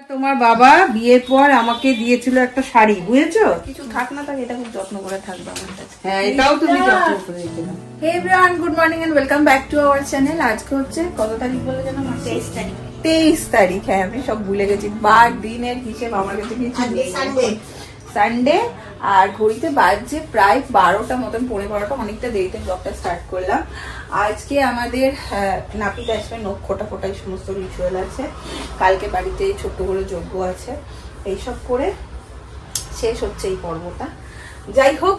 তোমার বাবা বিয়ের পর আমাকে দিয়েছিল একটা শাড়ি, বুঝেছো? কিছু থাক না থাক, এটা খুব যত্ন করে থাকবে আমার কাছে। হ্যাঁ, এটাও তুমি যত্ন করে রেখেছো। Hey everyone, good morning and welcome back to our channel. আজকে হচ্ছে কত তারিখ বলে যেন? 23 তারিখ। 23 তারিখ, হ্যাঁ আমি সব ভুলে গেছি। বার দিনের হিসেব আমার কাছে কিছু নেই। সানডে আর ঘড়িতে বাজছে প্রায় 12টা মতন, 12:15, অনেকটা দেরিতে ব্লগটা স্টার্ট করলাম। আজকে আমাদের নাপিত আসবে, নখ খোটা ফোটাই সমস্ত রিচুয়াল আছে। কালকে বাড়িতে ছোট্ট করে যজ্ঞ আছে, এইসব করে শেষ হচ্ছে এই পর্বটা। যাই হোক,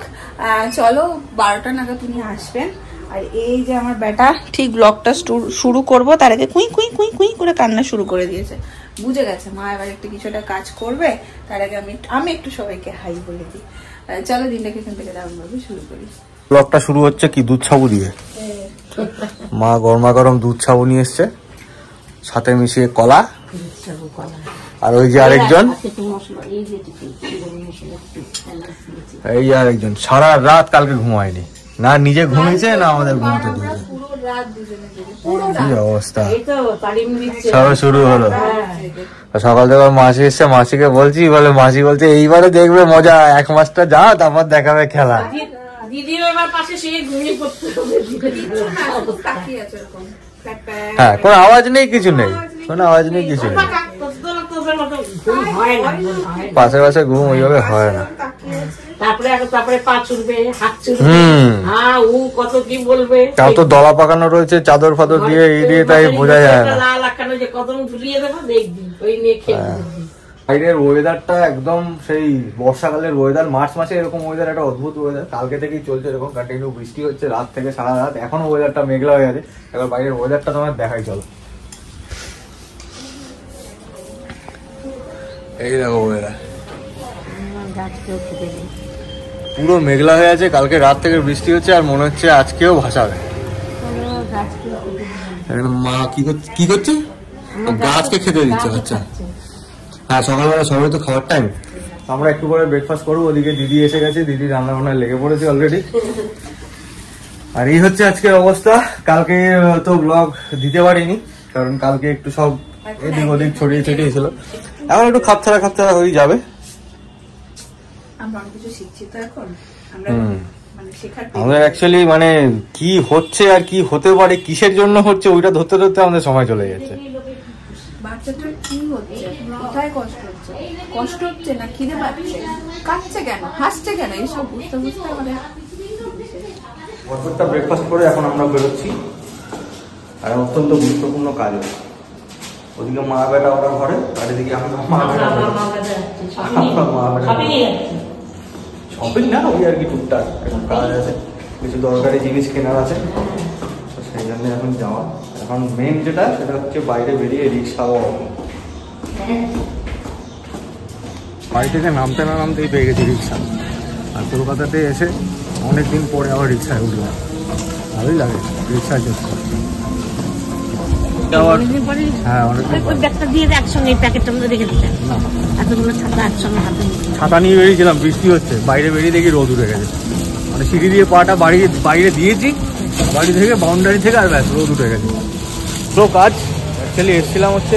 চলো 12টা নাগাদ উনি আসবেন। আর এই যে আমার বেটা ঠিক ব্লগটা শুরু করব তার আগে কুই কুই কুই কুই করে কান্না শুরু করে দিয়েছে। বুঝে গেছে মা এবার একটু কিছুটা কাজ করবে, তার আগে আমি একটু সবাইকে হাই বলে দিই। চলো দিনটাকে এখান থেকে দারুণ ভাবে শুরু করি। ব্লগটা শুরু হচ্ছে কি দুধ ছাবু দিয়ে। মা গরমা গরম দুধ ছাবু নিয়ে এসছে, সাথে মিশিয়ে কলা। আর ওই যে আরেকজন, এই যে আরেকজন সারা রাত কালকে ঘুমায়নি, না নিজে ঘুমিয়েছে না আমাদের ঘুমাতে দিয়েছে। কি অবস্থা, সব শুরু হলো। সকাল থেকে মাসি এসছে, মাসিকে বলছি, বলে মাসি বলছে এইবারে দেখবে মজা, 1 মাসটা যা তারপর দেখাবে খেলা। হ্যাঁ, কোনো আওয়াজ নেই, কিছু নেই, কোনো আওয়াজ নেই, কিছু নেই। পাশে পাশে ঘুম ওইভাবে হয় না। তারপরে পা ছুটবে, হাত ছুটবে, কত কি বলবে। তাও তো দলা পাকানো রয়েছে, চাদর ফাদর দিয়ে এই দিয়ে, তাই বোঝা যায় না। লাল আঁকানো যে কদম ঝুলিয়ে দেবো, দেখবি ওই নিয়ে খেলবি। বাইরের ওয়েদারটা একদম সেই বর্ষাকালের ওয়েদার, মার্চ মাসে এরকম ওয়েদার, একটা অদ্ভুত ওয়েদার। কালকে থেকেই চলছে এরকম কন্টিনিউ, বৃষ্টি হচ্ছে রাত থেকে সারা রাত, এখনো ওয়েদারটা মেঘলা হয়ে আছে। এবার বাইরের ওয়েদারটা তোমার দেখাই চলো। এই দেখো ওয়েদার পুরো মেঘলা হয়ে আছে, কালকে রাত থেকে বৃষ্টি হচ্ছে আর মনে হচ্ছে আজকেও ভাসাবে। মা কি করছে? গাছকে খেতে দিচ্ছে। আচ্ছা, হ্যাঁ, সকালবেলা সবাই তো খাওয়ার টাইম, আমরা একটু করে ব্রেকফাস্ট করবো। ওদিকে দিদি এসে গেছে, দিদি রান্না বান্নায় লেগে পড়েছে অলরেডি। আর এই হচ্ছে আজকের অবস্থা। কালকে তো ব্লগ দিতে পারিনি, কারণ কালকে একটু সব এদিক ওদিক ছড়িয়ে ছিটিয়ে ছিল। এখন একটু খাপছাড়া হয়ে যাবে। আমাদের অ্যাকচুয়ালি মানে কি হচ্ছে আর কি হতে পারে, কিসের জন্য হচ্ছে, ওইটা ধরতে ধরতে আমাদের সময় চলে যাচ্ছে। বাচ্চাটার কি হচ্ছে, কোথায় কষ্ট হচ্ছে? কষ্ট হচ্ছে না খিদে পাচ্ছে, কাঁদছে কেন, হাসছে কেন, এইসব বুঝতে বুঝতে আমাদের বছরটা ব্রেকফাস্ট করে এখন আমরা বেরোচ্ছি। আর অত্যন্ত গুরুত্বপূর্ণ কাজ হচ্ছে। ওদিকে মা বেটা ওরা ঘরে, আর এদিকে আমরা মা বেটা শপিং না, ওই আর কি টুকটাক কাজ আছে, কিছু দরকারি জিনিস কেনার আছে, তো সেই জন্য এখন যাওয়া। এখন মেন যেটা সেটা হচ্ছে বাইরে বেরিয়ে রিক্সা। বাড়ি থেকে নামতে না নামতেই পেয়ে গেছি রিক্সা। আর কলকাতাতে এসে অনেকদিন পরে আবার রিক্সায় উঠলাম, ভালোই লাগে রিক্সায় চলতে। ছাতা নিয়ে বেরিয়েছিলাম, বৃষ্টি হচ্ছে, বাইরে বেরিয়ে দেখি রোদ উঠে গেছে। মানে সিঁড়ি দিয়ে পাটা বাইরে দিয়েছি, বাড়ি থেকে বাউন্ডারি থেকে, আর ব্যাস রোদ উঠে গেছে। তো কাজ অ্যাকচুয়ালি এসেছিলাম হচ্ছে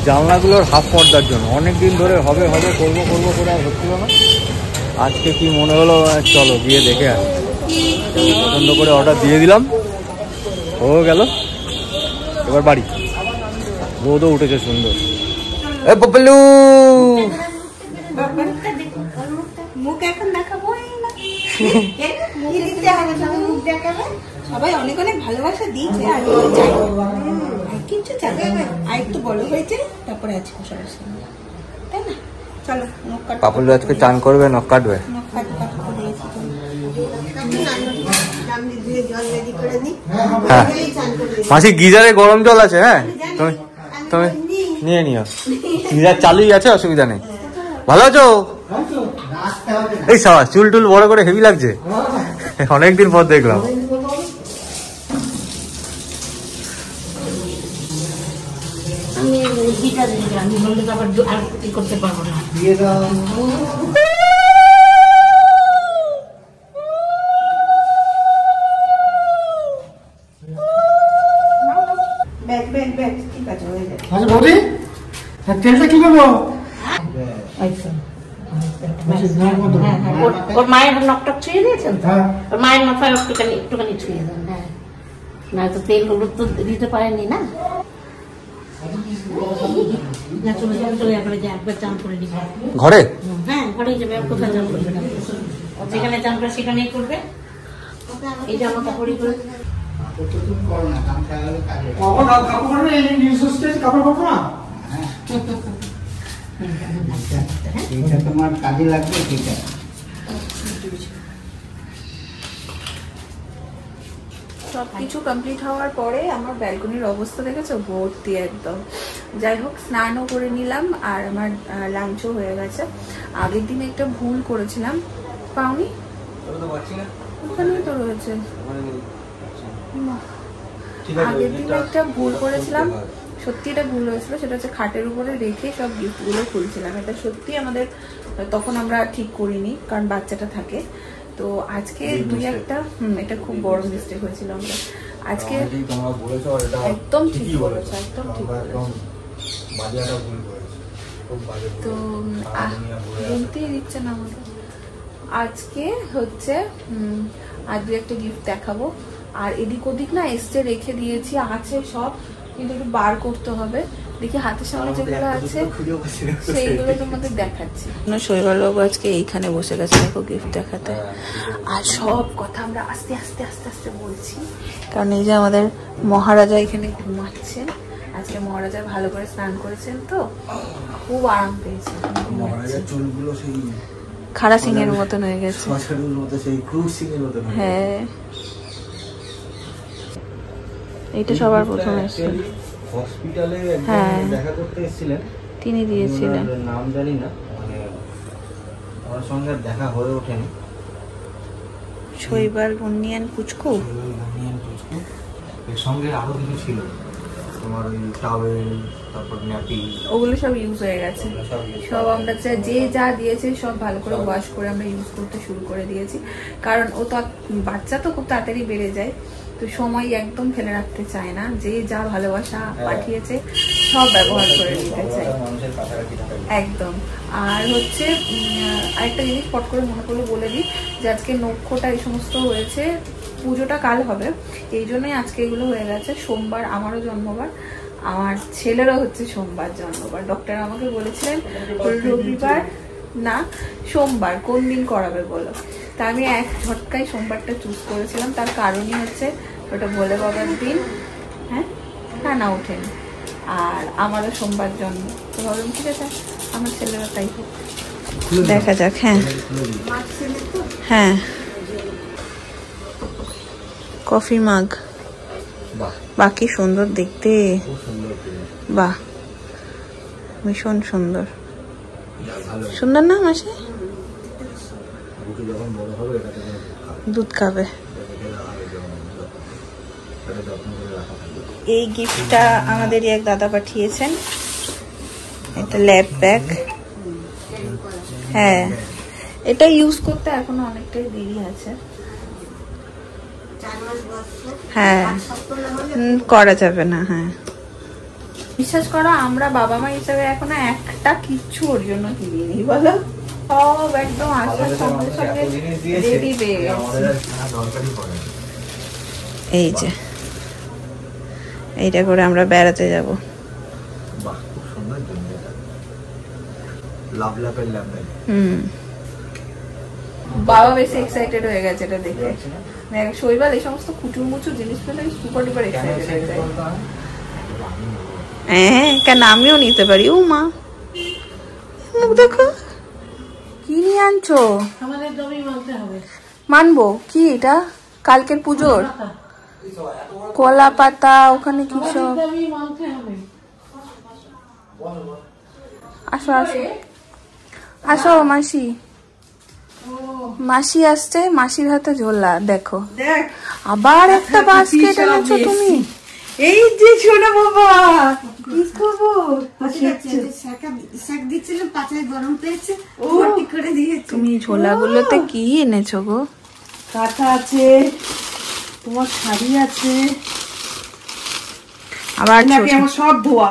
জানলাগুলোর হাফ পর্দার জন্য, অনেকদিন ধরে হবে করবো করে আর হচ্ছিল না। আজকে কি মনে হলো, চলো গিয়ে দেখে আসি। পছন্দ করে অর্ডার দিয়ে দিলাম, হয়ে গেল। এবার বাড়ি, রোদও উঠেছে সুন্দর। এ পপলু, মুখ এখন দেখাবো না, সবাই অনেক অনেক ভালোবাসা দিয়েছে। আর কিছু চাই, আর একটু বড় হয়েছে তারপরে আছে সরাসরি, তাই না? চলো নখ কাট। পাপলু আজকে চান করবে, নখ কাটবে। হ্যাঁ, মাসি গিজারে গরম জল আছে, হ্যাঁ তুমি নিয়ে নিও, গিজার চালুই আছে, অসুবিধা নেই। ভালো আছো? এই সাবাস, চুল টুল বড় করে হেভি লাগছে, অনেকদিন পর দেখলাম। করতে পারবো না। ব্যাগ ঠিক আছে, হয়ে যাবে। তেলটা কি দেবো? ওর মায়ের নকটক ছুঁয়ে দিয়েছেন তো? ওর মায়ের মাথায় একটুখানি ছুঁয়ে দেন। হ্যাঁ, না তো তেল হলুদ তো দিতে পারেনি না। ঘরে? হ্যাঁ, ঘরেই যাবে। আর কোথায় চান করবে? যেখানে চান করে সেখানেই করবে। এই জামা কাপড়ই করে তোমার কাজে লাগবে। ঠিক আছে, সবকিছু কমপ্লিট হওয়ার পরে আমার ব্যালকনির অবস্থা দেখেছো, ভর্তি একদম। যাই হোক, স্নানও করে নিলাম আর আমার লাঞ্চও হয়ে গেছে। আগের দিন একটা ভুল করেছিলাম, পাওনি? ওখানেই তো রয়েছে। আগের দিন একটা ভুল করেছিলাম, সত্যি এটা ভুল হয়েছিল। সেটা হচ্ছে খাটের উপরে রেখে সব গিফটগুলো খুলছিলাম। এটা সত্যি আমাদের তখন আমরা ঠিক করিনি, কারণ বাচ্চাটা থাকে। তো আজকে দুই একটা এটা খুব বড় মিস্টেক হয়েছিল। আমরা আজকে একদম ঠিক বলেছো, একদম ঠিক বলেছো। তো বলতেই দিচ্ছে না আমাকে। আজকে হচ্ছে আর দু একটা গিফট দেখাবো। আর এদিক ওদিক না এসছে, রেখে দিয়েছি, আছে সব, কিন্তু একটু বার করতে হবে। দেখি হাতের সামনে যেগুলো আছে সেইগুলো তোমাদের দেখাচ্ছি। শৈবালবাবু আজকে এইখানে বসে গেছে, দেখো গিফট দেখাতে। আর সব কথা আমরা আস্তে আস্তে আস্তে আস্তে বলছি, কারণ এই যে আমাদের মহারাজা এখানে ঘুমাচ্ছেন। আজকে মহারাজা ভালো করে স্নান করেছেন, তো খুব আরাম পেয়েছে। খাড়া সিং এর মতন হয়ে গেছে। হ্যাঁ, এইটা সবার প্রথম এসেছিল হসপিটালে দেখা করতে এসেছিলেন, তিনি দিয়েছিলেন। নাম জানি না, মানে আমার সঙ্গে দেখা হয়ে ওঠেনি। শৈবাল বন্নিয়ান পুচকু, এর সঙ্গে আরো কিছু ছিল, তোমার ওই টাওয়েল, তারপর ন্যাপি, ওগুলো সব ইউজ হয়ে গেছে। সব আমরা যে যা দিয়েছে সব ভালো করে ওয়াশ করে আমরা ইউজ করতে শুরু করে দিয়েছি। কারণ ও তো বাচ্চা তো খুব তাড়াতাড়ি বেড়ে যায়, তো সময় একদম ফেলে রাখতে চায় না। যে যা ভালোবাসা পাঠিয়েছে সব ব্যবহার করে নিতে চাই একদম। আর হচ্ছে আরেকটা জিনিস পট করে মনে করলে বলে দিই, যে আজকে নক্ষটা এই সমস্ত হয়েছে, পুজোটা কাল হবে, এই জন্যই আজকে এগুলো হয়ে গেছে। সোমবার আমারও জন্মবার, আমার ছেলেরও হচ্ছে সোমবার জন্মবার। ডক্টর আমাকে বলেছিলেন রবিবার না সোমবার কোন দিন করাবে বলো। তা আমি এক ঝটকায় সোমবারটা চুজ করেছিলাম। তার কারণই হচ্ছে ওটা ভোলে বাবার দিন। হ্যাঁ, না ওঠেনি, আর আমারও সোমবার জন্ম। তো ভাবলাম ঠিক আছে, আমার ছেলেরা তাই হোক, দেখা যাক। হ্যাঁ হ্যাঁ, কফি মাগ, বাকি সুন্দর দেখতে। বাহ, ভীষণ সুন্দর। সুন্দর না মাসি? দুধ খাবে। এই গিফটটা আমাদেরই এক দাদা পাঠিয়েছেন, এটা ল্যাব ব্যাগ। হ্যাঁ, এটা ইউজ করতে এখনো অনেকটাই দেরি আছে। হ্যাঁ, করা যাবে না। হ্যাঁ, বিশ্বাস করো, আমরা বাবা মা হিসাবে এখনো একটা কিচ্ছু ওর জন্য কিনিনি, বলো। সব একদম আসার সঙ্গে সঙ্গে রেডি পেয়ে গেছে। এই যে এইটা করে আমরা বেড়াতে যাব। বাবা বেশি এক্সাইটেড হয়ে গেছে এটা দেখে। শৈবাল এই সমস্ত কুচুর মুচুর জিনিস পেলে সুপার ডুপার এক্সাইটেড হয়ে যায়। হ্যাঁ, কেন আমিও নিতে পারি। ও মা, মুখ দেখো, কি নিয়ে আনছো? আমাদের জমি মানতে হবে। মানবো কি? এটা কালকের পুজোর কলা পাতা, ওখানে কি সব। আসো আসো আসো, মাসি মাসি আসছে, মাসির হাতে ঝোলা দেখো। আবার একটা বাস্কেট এনেছো তুমি। এই যে শোনো বাবা, কি খবর? তুমি ঝোলাগুলোতে কি এনেছো গো? কাঁথা আছে, তোমার শাড়ি আছে, আবার আমার সব ধোয়া।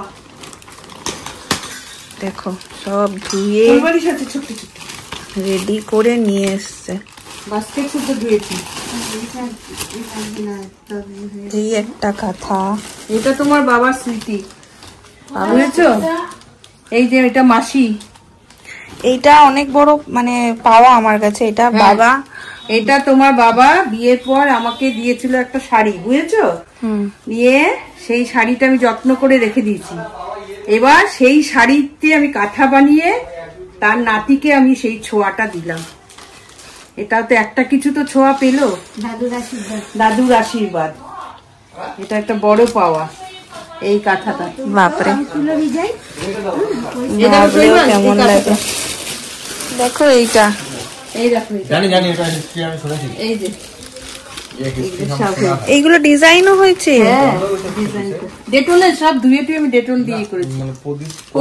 দেখো সব ধুয়ে রেডি করে নিয়ে এসছে। বাস্কেট শুদ্ধ ধুয়েছি। এই একটা কাঁথা, এটা তোমার বাবার স্মৃতি, বুঝেছো? এই যে এটা মাসি, এইটা অনেক বড় মানে পাওয়া আমার কাছে। এটা বাবা, এটা তোমার বাবা বিয়ের পর আমাকে দিয়েছিল একটা শাড়ি, বুঝেছো? দিয়ে সেই শাড়িটা আমি যত্ন করে রেখে দিয়েছি। এবার সেই শাড়িতে আমি কাঁথা বানিয়ে তার নাতিকে আমি সেই ছোঁয়াটা দিলাম। এটা তো একটা কিছু তো ছোঁয়া পেলো, দাদুর আশীর্বাদ। এটা একটা বড় পাওয়া এই কাঁথাটা। বাপরে এটা ভাবলেও কেমন লাগে। দেখো এইটা, এই দেখো, জানি জানি এটা হিস্ট্রি আমি শুনেছি। এই যে এইগুলো ডিজাইনও হয়েছে। ডেটলের সব ধুয়ে টুয়ে আমি ডেটল দিয়ে করেছি।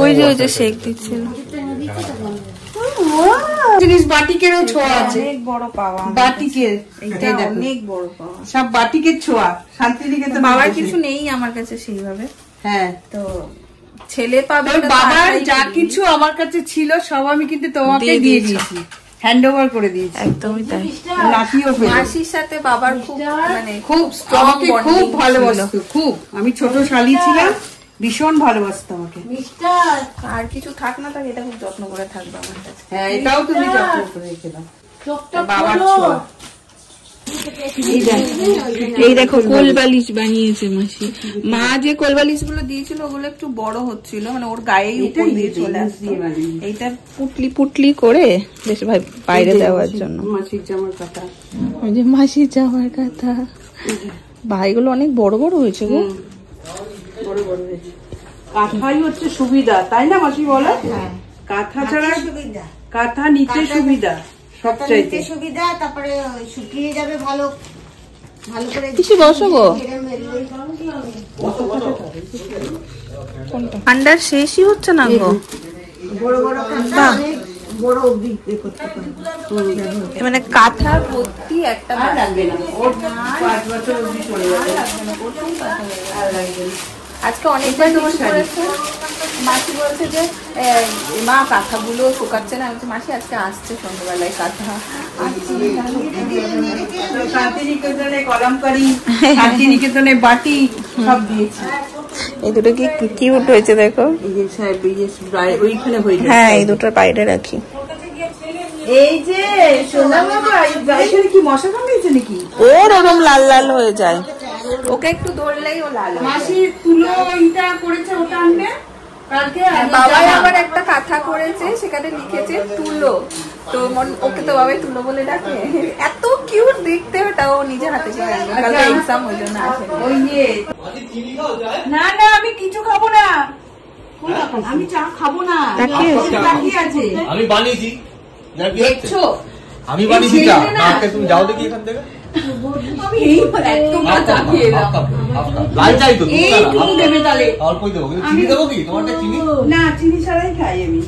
ওই যে শেক দিচ্ছিল। জিনিস বাটিকেরও ছোঁয়া আছে, অনেক বড় পাওয়া বাটিকের, এটা অনেক বড় পাওয়া। সব বাটিকের ছোঁয়া। শান্তিনিকেতন বাবার কিছু নেই আমার কাছে সেইভাবে, হ্যাঁ, তো ছেলে পাবে। তোর বাবার যা কিছু আমার কাছে ছিল সব আমি কিন্তু তোমাকে দিয়ে দিয়েছি, হ্যান্ড ওভার করে দিয়েছি। একদমই তাই। নাতিও পেল। মাসির সাথে বাবার খুব মানে খুব আমাকে খুব ভালোবাসতো, খুব। আমি ছোট শালি ছিলাম, ভীষণ ভালোবাসতো আমাকে। আর কিছু থাক না থাক, এটা খুব যত্ন করে থাকবে আমার কাছে। হ্যাঁ, এটাও তুমি যত্ন করে রেখে দাও, বাবার ছোঁয়া। এই দেখো কোলবালিশ বানিয়েছে মাসি। মা যে কোলবালিশ গুলো দিয়েছিল ওগুলো একটু বড় হচ্ছিল, মানে ওর গায়ে উপর দিয়ে চলে আসছে। এইটা পুটলি পুটলি করে বেশ ভাই বাইরে দেওয়ার জন্য। মাসির জামার কথা, ওই যে মাসির জামার কথা। ভাইগুলো অনেক বড় বড় হয়েছে গো, বড় বড় হয়েছে। কাঁথাই হচ্ছে সুবিধা, তাই না মাসি বলো? কাঁথা ছাড়া কাঁথা নিতে সুবিধা সবচাইতে সুবিধা, তারপরে শুকিয়ে যাবে ভালো ভালো করে। কিছু বসো গো, ঠান্ডার শেষই হচ্ছে না গো। বড় বড় কাঁথা, অনেক বড় অবধি করতে পারবে। মানে কাঁথা ভর্তি একটা লাগবে না, ওর 5 বছর অবধি চলে যাবে। আজকে অনেকবার তোমার করেছে। মাসি বলছে যে মা কাঁথাগুলো শুকাচ্ছে না। আমি বলছি মাসি আজকে আসছে সন্ধ্যাবেলায় কাঁথা। শান্তিনিকেতনে কলমকারি, শান্তিনিকেতনে বাটি সব দিয়েছি। এই দুটো কি কিউট হয়েছে দেখো। ওইখানে হয়ে যায়। হ্যাঁ, এই দুটোর বাইরে রাখি। এই যে সোনা বাবা, এখানে কি মশা কামড়েছে নাকি? ওর ওরম লাল লাল হয়ে যায়, ওকে একটু ধরলেই ও লাল। মাসি তুলো ইটা করেছে, ওটা আনবে কালকে। বাবাই আবার একটা কাঁথা করেছে, সেখানে লিখেছে তুলো। তো ওকে তো বাবাই তুলো বলে ডাকে। এত কিউট দেখতে, ওটা ও নিজের হাতে করে আনবে। কালকে এক্সাম, ওই জন্য আসে। ওই যে না না, আমি কিছু খাবো না, আমি চা খাবো না। বাকি আছে, আমি বানিয়েছি, দেখছো? আমি বানিয়েছি চা। তুমি যাও দেখি এখান থেকে। আমি এই একদম চা খেয়ে এলাম। লাল চাই তো, এইটুকু দেবে তাহলে। অল্পই দেবো, কিন্তু চিনি দেবো কি? তোমারটা চিনি না, চিনি ছাড়াই খাই আমি।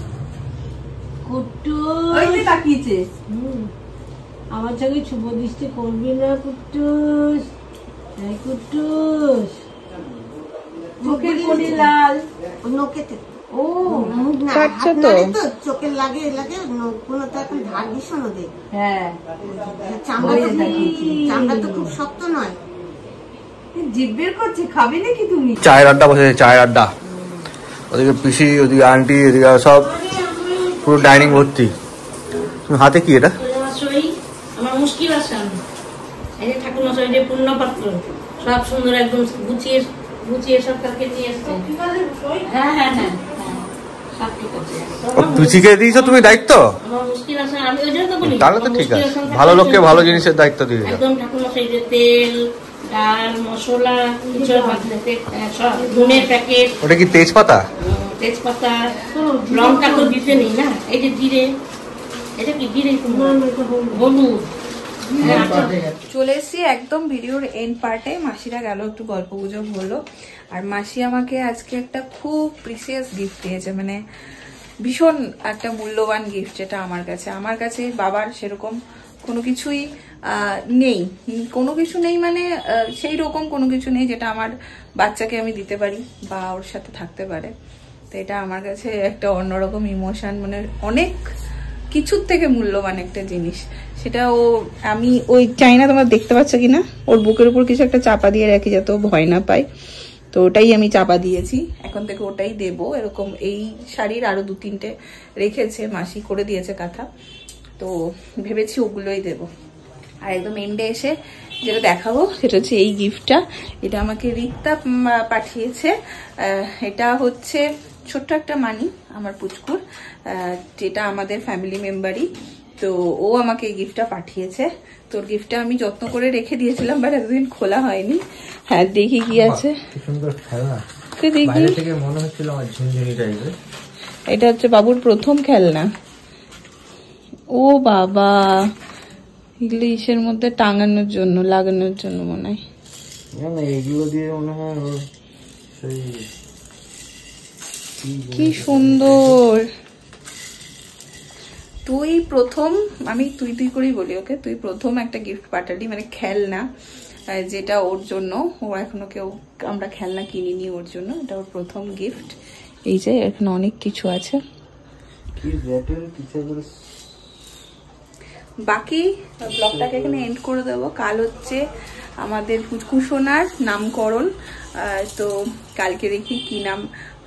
কুট্টু, ওই যে তাকিয়েছে। আমার সঙ্গে শুভ দৃষ্টি করবি না কুট্টুস। এই কুট্টুস, চোখের কোণে লাল। নোকেতে ও মুখ না, কাটছো হাত তো? নাড়ে তো চোখের লাগে লাগে নখগুলো তো এখন ধার ভীষণ ওদের। হ্যাঁ, চামড়া তো খুব শক্ত নয়। জিভ বের করছে। খাবে নাকি তুমি? চায়ের আড্ডা বসেছে, চায়ের আড্ডা। ওদিকে পিসি, ওদিকে আন্টি, এদিকে সব পুরো ডাইনিং ভর্তি। তুমি হাতে কি এটা? আমার মুশকিল আছে। এই যে ঠাকুর মশাই, যে পূর্ণপাত্র সব সুন্দর একদম গুছিয়ে গুছিয়ে সব কালকে নিয়ে এসছে। হ্যাঁ হ্যাঁ হ্যাঁ, সব ঠিক আছে। তুচিকে দিয়েছো তুমি দায়িত্ব? আমার মুশকিল আছে, আমি ওই জন্য তো বলি। তাহলে তো ঠিক আছে, ভালো লোককে ভালো জিনিসের দায়িত্ব দিয়ে দাও। একদম ঠাকুর মশাই, যে তেল, ডাল, মশলা, কিছু সব নুনের প্যাকেট, ওটা কি তেজপাতা? তেজপাতা, লঙ্কা তো দিতে নেই না। এই যে জিরে, এটা কি জিরে, হলুদ। চলে এসেছি একদম ভিডিওর এন্ড পার্টে। মাসিরা গেল, একটু গল্প গুজব হলো। আর মাসি আমাকে আজকে একটা খুব প্রিসিয়াস গিফট দিয়েছে, মানে ভীষণ একটা মূল্যবান গিফট, যেটা আমার কাছে বাবার সেরকম কোনো কিছুই নেই। কোনো কিছু নেই মানে সেই রকম কোনো কিছু নেই যেটা আমার বাচ্চাকে আমি দিতে পারি বা ওর সাথে থাকতে পারে। তো এটা আমার কাছে একটা অন্যরকম ইমোশন, মানে অনেক কিছুর থেকে মূল্যবান একটা জিনিস। সেটা আমি ওই চাই না, তোমরা দেখতে পাচ্ছ কিনা, ওর বুকের উপর কিছু একটা চাপা দিয়ে রাখি যাতে ও ভয় না পায়, তো ওটাই আমি চাপা দিয়েছি। এখন থেকে ওটাই দেব। এরকম এই শাড়ির আরো 2-3টে রেখেছে, মাসি করে দিয়েছে কাঁথা, তো ভেবেছি ওগুলোই দেব। আর একদম এন্ডে এসে যেটা দেখাবো সেটা হচ্ছে এই গিফটটা। এটা আমাকে রিক্তা পাঠিয়েছে। এটা হচ্ছে ছোট্ট একটা মানি আমার পুচকুর, যেটা আমাদের ফ্যামিলি মেম্বারই, তো ও আমাকে এই গিফটটা পাঠিয়েছে। তোর গিফটটা আমি যত্ন করে রেখে দিয়েছিলাম, বাট এতদিন খোলা হয়নি। হ্যাঁ দেখি কি আছে। সুন্দর খেলনা, দেখি বাইরে থেকে মনে হচ্ছিল আমার ঝুনঝুনি টাইপের। এটা হচ্ছে বাবুর প্রথম খেলনা। ও বাবা, এগুলো ইসের মধ্যে টাঙানোর জন্য, লাগানোর জন্য মনে হয়। না এগুলো দিয়ে মনে হয় ওর সেই কি সুন্দর। তুই প্রথম, আমি তুই করেই বলি ওকে, তুই প্রথম একটা গিফট পাঠালি, মানে খেলনা, যেটা ওর জন্য। ও এখনো আমরা খেলনা কিনিনি ওর জন্য, এটা ওর প্রথম গিফট। এই যে এখানে অনেক কিছু আছে। বাকি ব্লগটাকে এখানে এন্ড করে দেবো। কাল হচ্ছে আমাদের পুচকুসোনার নামকরণ, তো কালকে দেখি কি নাম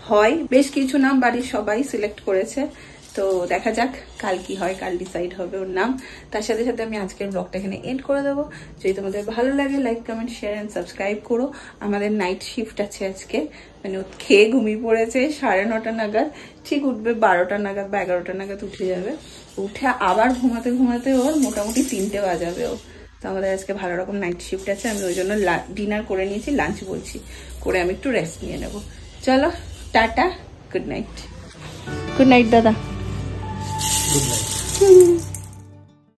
হয়। বেশ কিছু নাম বাড়ির সবাই সিলেক্ট করেছে, তো দেখা যাক কাল কি হয়, কাল ডিসাইড হবে ওর নাম। তার সাথে সাথে আমি আজকের ব্লগটা এখানে এন্ড করে দেবো। যদি তোমাদের ভালো লাগে like comment share and subscribe করো। আমাদের নাইট শিফট আছে আজকে, মানে ও খেয়ে ঘুমিয়ে পড়েছে 9:30 নাগাদ, ঠিক উঠবে 12টা নাগাদ বা 11টা নাগাদ উঠে যাবে। উঠে আবার ঘুমাতে ঘুমাতে ওর মোটামুটি 3টে বাজাবে। ও তো আমাদের আজকে ভালো রকম নাইট শিফট আছে, আমি ওই জন্য ডিনার করে নিয়েছি, লাঞ্চ বলছি, করে আমি একটু রেস্ট নিয়ে নেবো। চলো tata, good night. Good night দাদা।